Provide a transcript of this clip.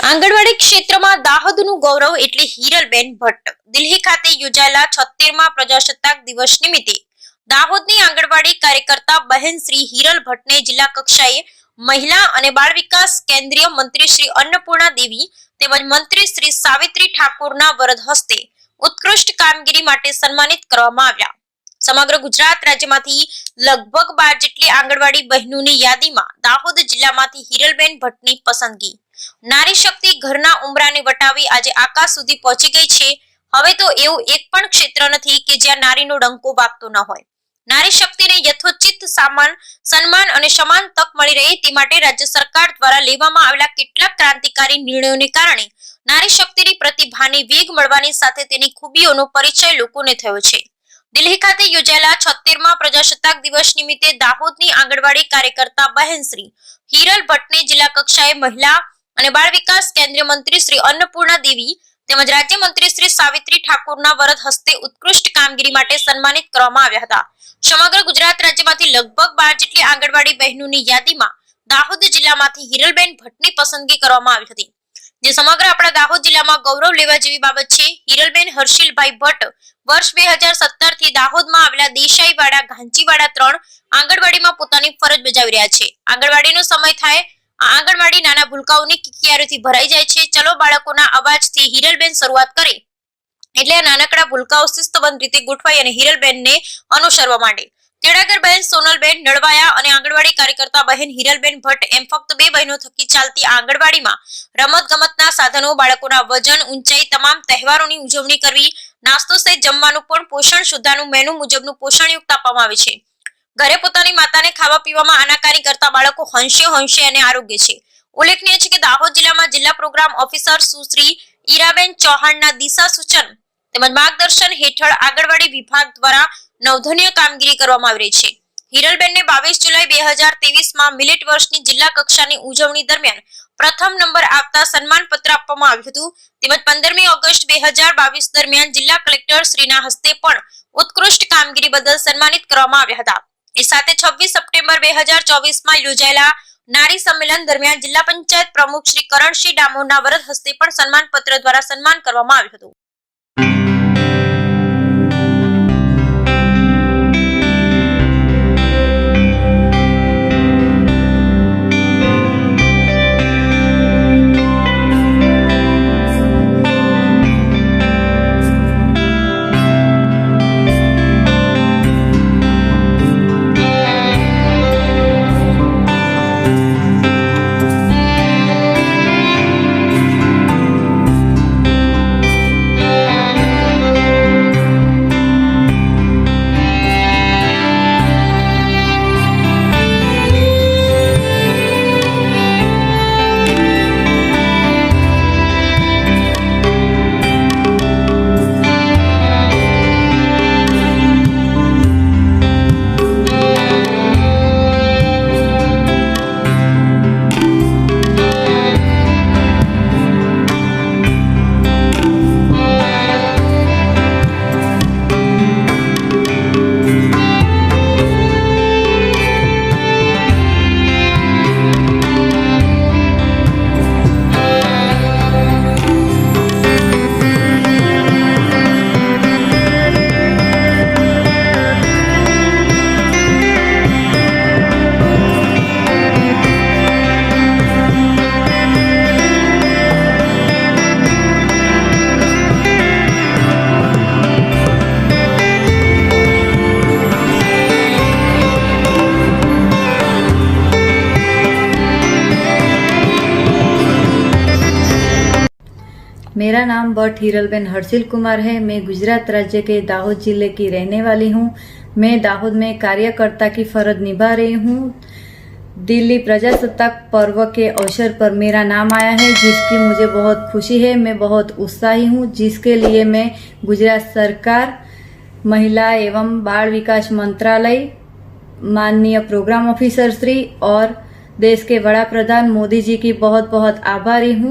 આંગણવાડી ક્ષેત્રમાં દાહોદનું ગૌરવ એટલે હિરલબેન ભટ્ટ. દિલ્હી ખાતે યોજાયેલા 76મા પ્રજાસત્તાક દિવસ નિમિત્તે દાહોદની આંગણવાડી કાર્યકર્તા બહેન શ્રી હિરલ ભટ્ટને જિલ્લા કક્ષાએ મહિલા અને બાળ વિકાસ કેન્દ્રીય મંત્રી શ્રી અન્નપૂર્ણા દેવી તેમજ મંત્રી શ્રી સાવિત્રી ઠાકોરના વરદ હસ્તે ઉત્કૃષ્ટ કામગીરી માટે સન્માનિત કરવામાં આવ્યા. સમગ્ર ગુજરાત રાજ્યમાંથી લગભગ 12 જેટલી આંગણવાડી બહેનોની યાદીમાં દાહોદ જિલ્લામાંથી હિરલબેન ભટ્ટની પસંદગી. નારી શક્તિ ઘરના ઉંબરાને વટાવી આજે આકાશ સુધી પહોંચી ગઈ છે. હવે તો એવું એક પણ ક્ષેત્ર નથી કે જ્યાં નારીનો ડંકો વાગતો ન હોય. નારી શક્તિને યથોચિત સન્માન અને સમાન તક મળી રહે તે માટે રાજ્ય સરકાર દ્વારા લેવામાં આવેલા કેટલાક ક્રાંતિકારી નિર્ણયોને કારણે નારી શક્તિની પ્રતિભાને વેગ મળવાની સાથે તેની ખૂબીઓનો પરિચય લોકોને થયો છે. દિલ્હી ખાતે યોજાયેલા 76મા પ્રજાસત્તાક દિવસ નિમિત્તે દાહોદની આંગણવાડી કાર્યકર્તા બહેન શ્રી હિરલ ભટ્ટને જિલ્લા કક્ષાએ મહિલા અને બાળ વિકાસ કેન્દ્રીય મંત્રી શ્રી અન્નપૂર્ણા દેવી તેમજ રાજ્ય મંત્રી શ્રી સાવિત્રી ઠાકોરના વરદ હસ્તે ઉત્કૃષ્ટ કામગીરી માટે સન્માનિત કરવામાં આવ્યા હતા. સમગ્ર ગુજરાત રાજ્યમાંથી લગભગ 12 જેટલી આંગણવાડી બહેનોની યાદીમાં દાહોદ જિલ્લામાંથી હિરલબેન ભટ્ટની પસંદગી કરવામાં આવી હતી, જે સમગ્ર આપણા દાહોદ જિલ્લામાં ગૌરવ લેવા જેવી બાબત છે. હિરલબેન હર્ષિલભાઈ ભટ્ટ વર્ષ 2017 થી દાહોદમાં આવેલા દેસાઈવાડા, ઘાંચીવાડા 3 આંગણવાડીમાં પોતાની ફરજ બજાવી રહ્યા છે. આંગણવાડીનો સમય થાય આંગણવાડી નાના ભૂલકાઓની કિકિયારીથી ભરાઈ જાય છે. ચલો બાળકોના અવાજથી હિરલબેન શરૂઆત કરે એટલે આ નાનકડા ભૂલકાઓ શિસ્તબદ્ધ રીતે ગોઠવાઈ અને હિરલબેનને અનુસરવા માંડે. તેડાગર બહેન સોનલબેન નળવાયા અને આંગણવાડી કાર્યકર્તા બહેન હિરલબેન ભટ્ટ એમ ફક્ત 2 બહેનો થકી ચાલતી આંગણવાડીમાં રમત ગમતના સાધનો, બાળકોના વજન, ઊંચાઈ, તમામ તહેવારોની ઉજવણી કરવી, નાસ્તો સહિત જમવાનું પણ પોષણ શુદ્ધાનું મેનુ મુજબનું પોષણયુક્ત આપવામાં આવે છે. ઘરે પોતાની માતાને ખાવા પીવામાં આનાકારી કરતા બાળકો હંશે અને આરોગ્ય છે. ઉલ્લેખનીય છે કે દાહોદ જિલ્લામાં જિલ્લા પ્રોગ્રામ ઓફિસર સુશ્રી ઈરાબેન ચૌહાણના દિશા સૂચન તેમજ માર્ગદર્શન હેઠળ આંગણવાડી વિભાગ દ્વારા નોંધનીય કામગીરી કરવામાં આવી રહી છે. હિરલબેનને 22 જુલાઈ 2023માં મિલેટ વર્ષની જિલ્લા કક્ષાની ઉજવણી દરમિયાન પ્રથમ નંબર આવતા સન્માન પત્ર આપવામાં આવ્યું હતું. તેમજ 15મી ઓગસ્ટ 2022 દરમિયાન જિલ્લા કલેક્ટર શ્રીના હસ્તે પણ ઉત્કૃષ્ટ કામગીરી બદલ સન્માનિત કરવામાં આવ્યા હતા. એ સાથે 26 સપ્ટેમ્બર 2024માં યોજાયેલા નારી સંમેલન દરમિયાન જિલ્લા પંચાયત પ્રમુખ શ્રી કરણસિંહ ડામોરના વરદ હસ્તે પણ સન્માન પત્ર દ્વારા સન્માન કરવામાં આવ્યું હતું. मेरा नाम भट्ट हिरलबेन हर्षिल कुमार है. मैं गुजरात राज्य के दाहोद जिले की रहने वाली हूँ. मैं दाहोद में कार्यकर्ता की फर्ज निभा रही हूँ. दिल्ली प्रजासत्ताक पर्व के अवसर पर मेरा नाम आया है, जिसकी मुझे बहुत खुशी है. मैं बहुत उत्साही हूँ, जिसके लिए मैं गुजरात सरकार, महिला एवं बाल विकास मंत्रालय, माननीय प्रोग्राम ऑफिसर श्री और देश के वड़ा प्रधान मोदी जी की बहुत बहुत आभारी हूँ.